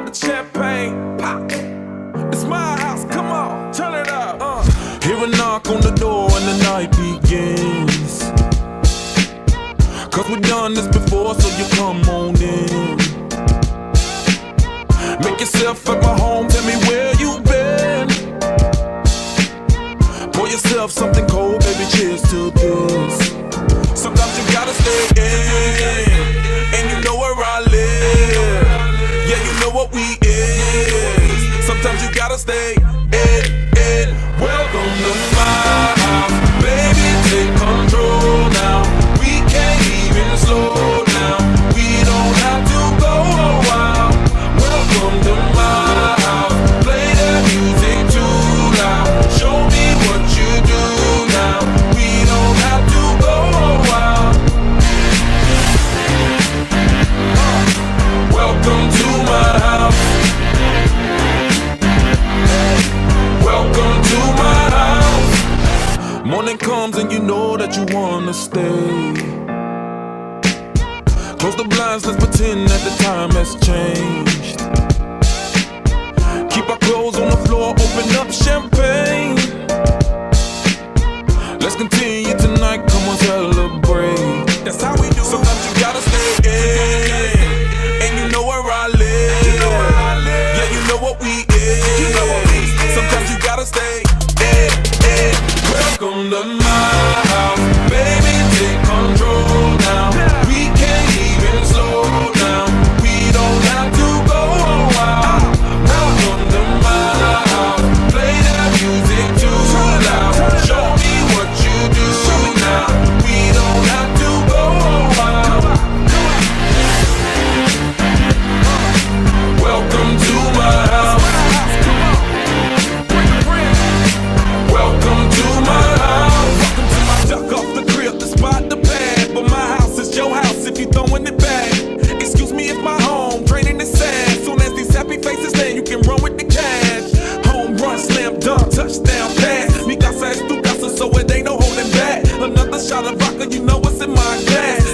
the champagne. Pop. It's my house, come on, turn it up. Hear a knock on the door and the night begins. Cause we've done this before, so you come on in. Make yourself at my home, tell me where you been. Pour yourself something cold, baby, cheers to this. Sometimes you gotta stay in, and you know where I live. Yeah, you know what we is. Sometimes you gotta stay in. Welcome to my house, baby, take control now. We can't even slow down. We don't have to go a while. Welcome to my house, play that music too loud. Show me what you do now. We don't have to go a while. Welcome to my house. Welcome to my house. Morning comes and you know that you wanna stay. Close the blinds, let's pretend that the time has changed. Keep our clothes on the floor, open up champagne. Let's continue tonight, come on, celebrate. That's how we do. Sometimes you gotta stay in, and you know where I live. Yeah, you know what we is. Sometimes you gotta stay in. Welcome to my house, baby, take control now. We can't even slow down. We don't have to go a while. Welcome to my house, play that music too loud. Show me what you do now. We don't have to go a while. Welcome to my house. Welcome to my house. Duck off the crib, the spot, the bag. But my house is your house if you throwing it back. Excuse me if my home draining is sad. Soon as these happy faces land, you can run with the cash. Home run, slam dunk, touchdown pass. Mi casa es tu casa, so it ain't no holding back. Another shot of vodka, you know what's in my glass.